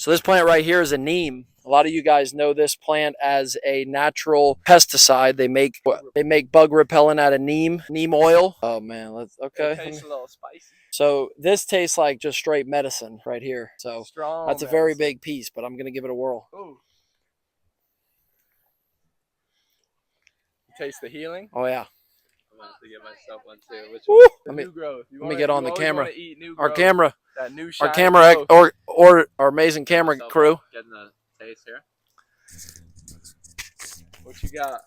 So this plant right here is a neem. A lot of you guys know this plant as a natural pesticide. They make bug repellent out of neem oil. Oh man, let's okay. It tastes a little spicy. So this tastes like just straight medicine right here. So Strong that's a very big piece, but I'm gonna give it a whirl. Ooh. Taste the healing. Oh yeah. I'm gonna have to get myself one too. Which Woo! one? The Let me new growth. let me get on the camera. Eat new Our growth. camera, That new our shiny camera, growth. or our amazing camera crew. Getting the taste here. What you got?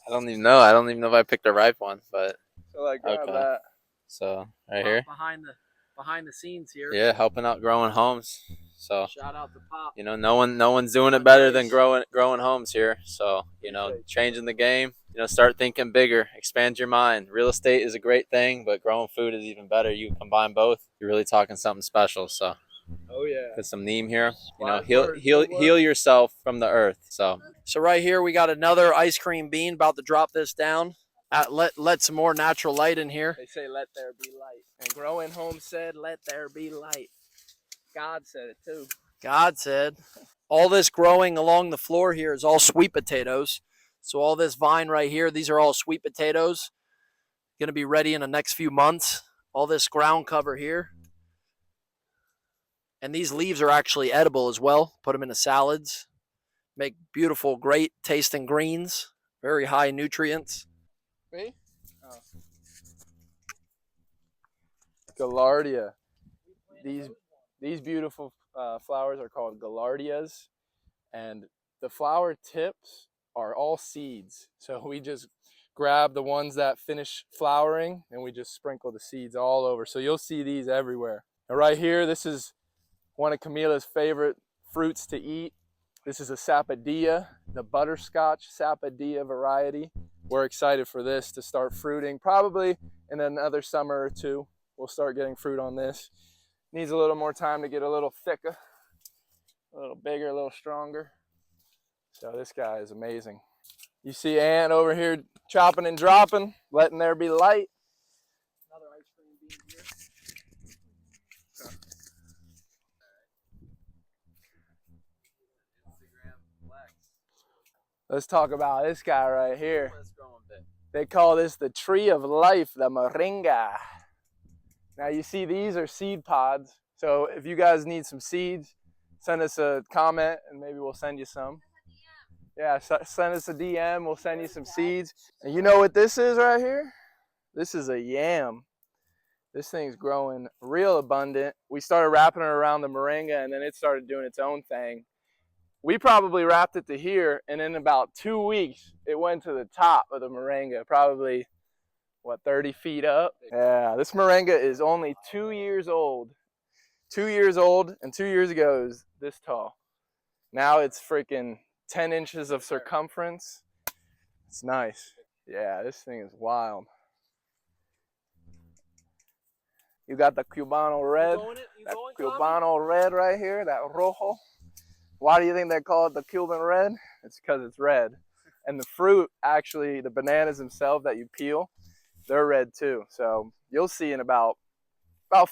I don't even know. I don't even know if I picked the ripe one, but So like grab that. So right here. Behind the scenes here. Yeah, helping out growing homes. So Shout out to Pop. you know, no one's doing it better than growing homes here. So you know, changing the game. You know, start thinking bigger, expand your mind. Real estate is a great thing, but growing food is even better. You combine both, you're really talking something special. So, oh yeah, put some neam here. You know, heal yourself from the earth. So right here we got another ice cream bean. About to drop this down. Let some more natural light in here. They say, "Let there be light," and growing home said, "Let there be light." God said it too. God said. All this growing along the floor here is all sweet potatoes. So all this vine right here, these are all sweet potatoes. Going to be ready in the next few months. All this ground cover here. And these leaves are actually edible as well. Put them into salads. Make beautiful, great tasting greens. Very high nutrients. Me? Oh. Gaillardia. These beautiful flowers are called gaillardias, and the flower tips are all seeds. So we just grab the ones that finish flowering and we just sprinkle the seeds all over. So you'll see these everywhere. And right here, this is one of Camila's favorite fruits to eat. This is a sapodilla, the butterscotch sapodilla variety. We're excited for this to start fruiting. Probably in another summer or two, we'll start getting fruit on this. Needs a little more time to get a little thicker, a little bigger, a little stronger. So this guy is amazing. You see Ant over here chopping and dropping, letting there be light. Another ice cream bean here. Let's talk about this guy right here. They call this the tree of life, the moringa. Now you see these are seed pods. So if you guys need some seeds, send us a comment and maybe we'll send you some. Yeah, send us a DM, we'll send you some seeds. And you know what this is right here? This is a yam. This thing's growing real abundant. We started wrapping it around the moringa and then it started doing its own thing. We probably wrapped it to here, and in about 2 weeks, it went to the top of the moringa, probably, what, 30 feet up? Yeah, this moringa is only 2 years old. 2 years old, and 2 years ago it was this tall. Now it's freaking 10 inches of circumference. It's nice. Yeah, this thing is wild. You got the Cubano red. That Cubano red right here, that rojo. Why do you think they call it the Cuban red? It's because it's red. And the fruit, actually, the bananas themselves that you peel, they're red too. So you'll see in about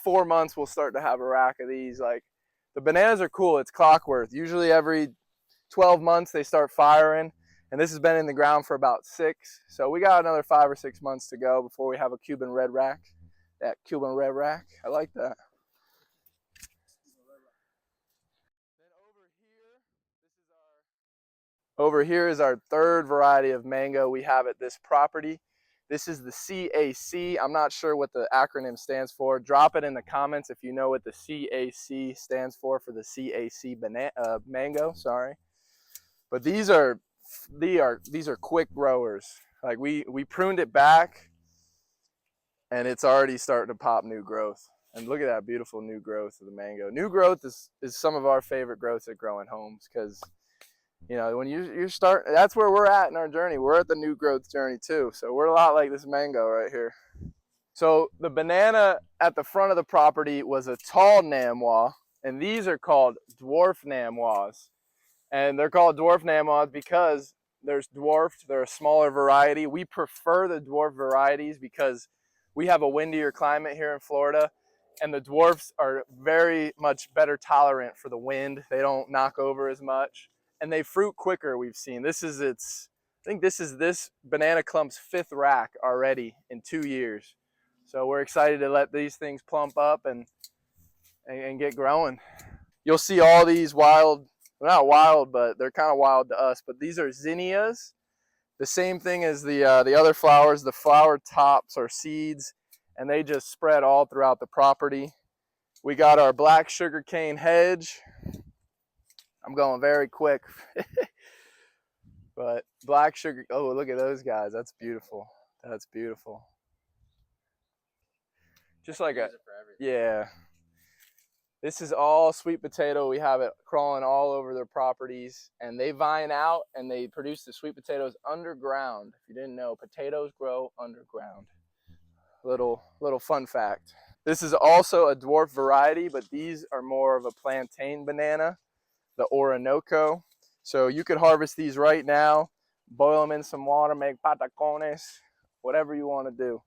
4 months, we'll start to have a rack of these. Like, the bananas are cool. It's clockwork. Usually every 12 months, they start firing. And this has been in the ground for about 6. So we got another 5 or 6 months to go before we have a Cuban red rack. That Cuban red rack. I like that. Over here is our third variety of mango we have at this property. This is the CAC. I'm not sure what the acronym stands for. Drop it in the comments if you know what the CAC stands for the CAC mango, sorry. But these are quick growers. Like we pruned it back and it's already starting to pop new growth. And look at that beautiful new growth of the mango. New growth is some of our favorite growths at growing homes because, you know, when you start, that's where we're at in our journey. We're at the new growth journey too. So we're a lot like this mango right here. So the banana at the front of the property was a tall namwa, and these are called dwarf namwas. And they're called dwarf namwas because there's dwarfed, they're a smaller variety. We prefer the dwarf varieties because we have a windier climate here in Florida, And the dwarfs are very much better tolerant for the wind. They don't knock over as much, and they fruit quicker. We've seen this is I think this is this banana clump's 5th rack already in 2 years. So we're excited to let these things plump up and get growing. You'll see all these wild, well, not wild, but they're kind of wild to us. But these are zinnias. The same thing as the other flowers. The flower tops are seeds, and they just spread all throughout the property. We got our black sugarcane hedge. I'm going very quick. But black sugar, oh, look at those guys. That's beautiful. That's beautiful. Just like a, yeah. This is all sweet potato. We have it crawling all over their properties, and they vine out and they produce the sweet potatoes underground. If you didn't know, potatoes grow underground. Little fun fact. This is also a dwarf variety, but these are more of a plantain banana, the Orinoco. So you could harvest these right now, boil them in some water, make patacones, whatever you want to do.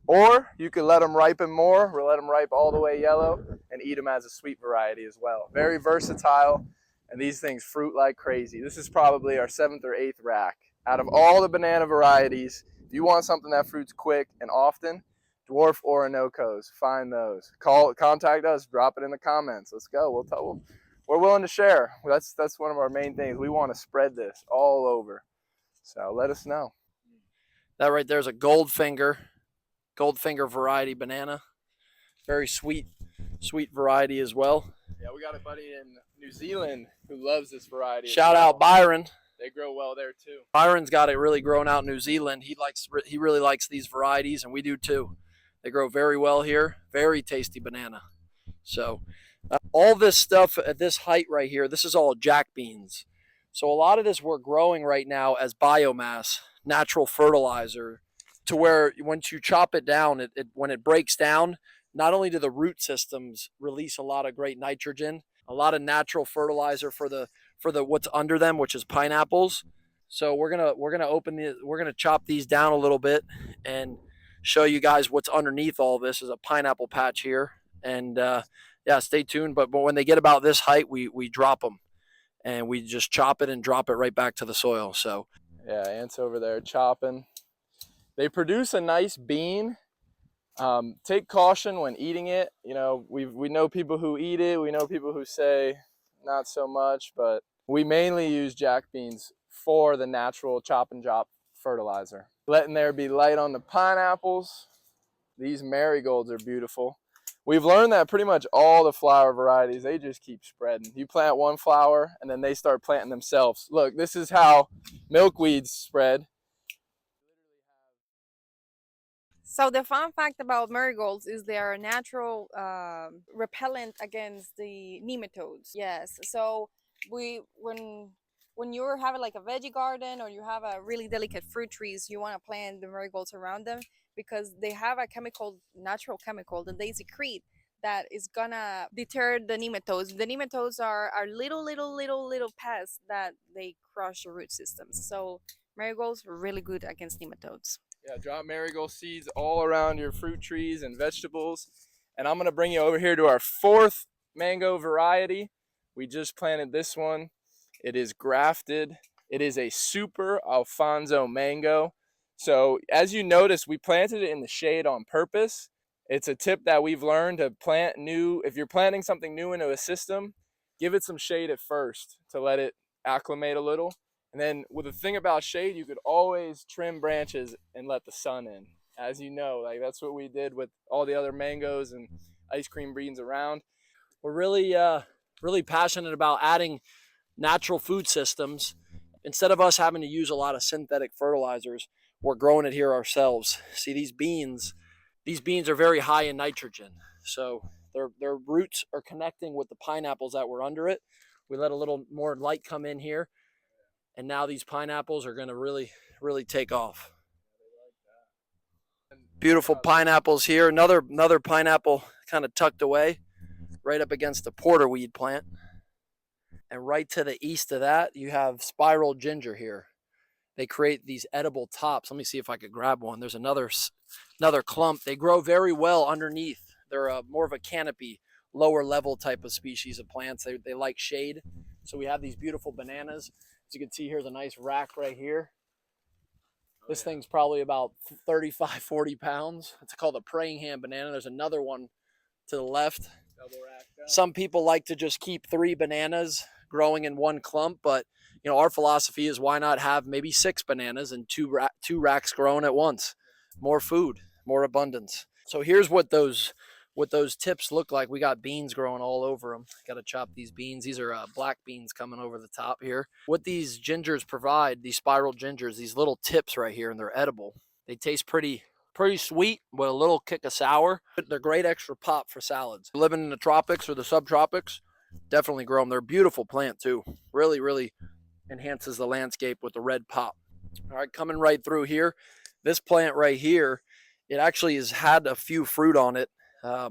Or you could let them ripen more, or let them ripe all the way yellow and eat them as a sweet variety as well. Very versatile, and these things fruit like crazy. This is probably our 7th or 8th rack. Out of all the banana varieties, if you want something that fruits quick and often, dwarf Orinocos, find those. Contact us, drop it in the comments. Let's go. We're willing to share. That's one of our main things. We want to spread this all over. So let us know. That right there is a Goldfinger variety banana. Very sweet variety as well. Yeah, we got a buddy in New Zealand who loves this variety. Shout out Byron. They grow well there too. Byron's got it really grown out in New Zealand. He really likes these varieties, and we do too. They grow very well here. Very tasty banana. So all this stuff at this height right here, this is all jack beans. So a lot of this we're growing right now as biomass, natural fertilizer, to where once you chop it down, when it breaks down, not only do the root systems release a lot of great nitrogen, a lot of natural fertilizer for the what's under them, which is pineapples. So we're gonna chop these down a little bit and show you guys what's underneath all this. Is a pineapple patch here, and yeah, stay tuned. But when they get about this height, we drop them, and we just chop it and drop it right back to the soil. So yeah, ants over there chopping. They produce a nice bean. Take caution when eating it. You know, we know people who eat it. We know people who say not so much, but we mainly use jack beans for the natural chop and drop fertilizer. Letting there be light on the pineapples. These marigolds are beautiful. We've learned that pretty much all the flower varieties, they just keep spreading. You plant one flower and then they start planting themselves. Look, this is how milkweeds spread. So the fun fact about marigolds is they are a natural repellent against the nematodes. Yes. So when you're having like a veggie garden or you have a really delicate fruit trees, you want to plant the marigolds around them because they have a natural chemical that they secrete that is gonna deter the nematodes. The nematodes are little pests that they crush the root systems. So marigolds are really good against nematodes. Yeah, drop marigold seeds all around your fruit trees and vegetables. And I'm gonna bring you over here to our 4th mango variety. We just planted this one. It is grafted. It is a super Alfonso mango. So as you notice, we planted it in the shade on purpose. It's a tip that we've learned to plant new. If you're planting something new into a system, give it some shade at first to let it acclimate a little. And then with the thing about shade, you could always trim branches and let the sun in. As you know, like that's what we did with all the other mangoes and ice cream beans around. we're really passionate about adding natural food systems. Instead of us having to use a lot of synthetic fertilizers, we're growing it here ourselves. See, these beans are very high in nitrogen. So their roots are connecting with the pineapples that were under it. We let a little more light come in here, and now these pineapples are going to really take off. Beautiful pineapples here. Another pineapple kind of tucked away right up against the porterweed plant. And right to the east of that, you have spiral ginger here. They create these edible tops. Let me see if I could grab one. There's another clump. They grow very well underneath They're more of a canopy, lower level type of species of plants. They like shade. So we have these beautiful bananas. As you can see, here's a nice rack right here. This thing's probably about 35, 40 pounds. It's called a praying hand banana. There's another one to the left. Some people like to just keep 3 bananas growing in one clump, but our philosophy is why not have maybe 6 bananas and two racks growing at once. More food, more abundance. So here's what those tips look like. We got beans growing all over them. Got to chop these beans. These are black beans coming over the top here. What these gingers provide, these spiral gingers, these little tips right here, and they're edible. They taste pretty sweet with a little kick of sour. They're great extra pop for salads. Living in the tropics or the subtropics, definitely grow them. They're a beautiful plant too. Really, really enhances the landscape with the red pop. All right, coming right through here. This plant right here, it actually has had a few fruit on it a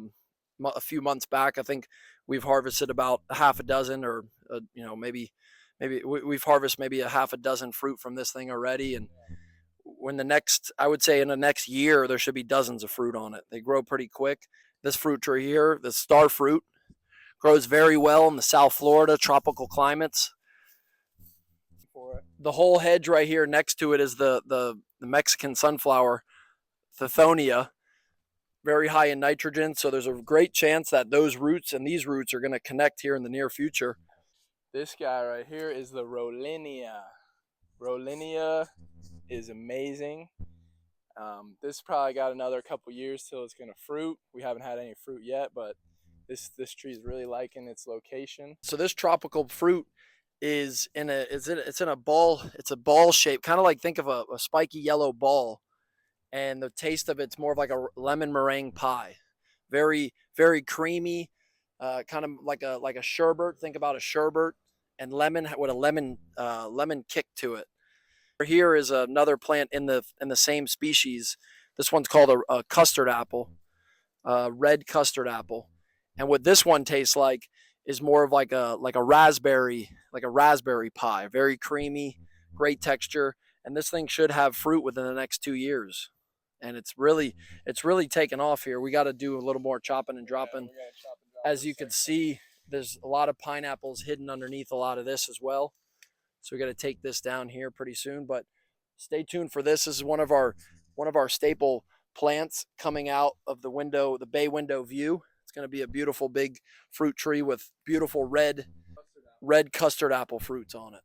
few months back. I think we've harvested about a half a dozen or, maybe we've harvested maybe a half a dozen fruit from this thing already. And I would say in the next year, there should be dozens of fruit on it. They grow pretty quick. This fruit tree here, the star fruit, grows very well in the South Florida tropical climates. The whole hedge right here next to it is the Mexican sunflower, Tithonia, very high in nitrogen. So there's a great chance that those roots and these roots are going to connect here in the near future. This guy right here is the Rollinia. Rollinia is amazing. This probably got another couple years till it's gonna fruit. We haven't had any fruit yet, but this tree is really liking its location. So this tropical fruit is in a ball. It's a ball shape, kind of like, think of a spiky yellow ball, and the taste of it's more of like a lemon meringue pie. Very, very creamy, kind of like a sherbet. Think about a sherbet, and lemon with a lemon kick to it. Here is another plant in the same species. This one's called a custard apple, red custard apple. And what this one tastes like is more of like a raspberry pie. Very creamy, great texture. And this thing should have fruit within the next 2 years. And it's really taken off here. We got to do a little more chopping and dropping. As you can see, there's a lot of pineapples hidden underneath a lot of this as well. So we got to take this down here pretty soon, but stay tuned for this. This is one of our staple plants coming out of the bay window view. It's going to be a beautiful big fruit tree with beautiful red custard apple fruits on it.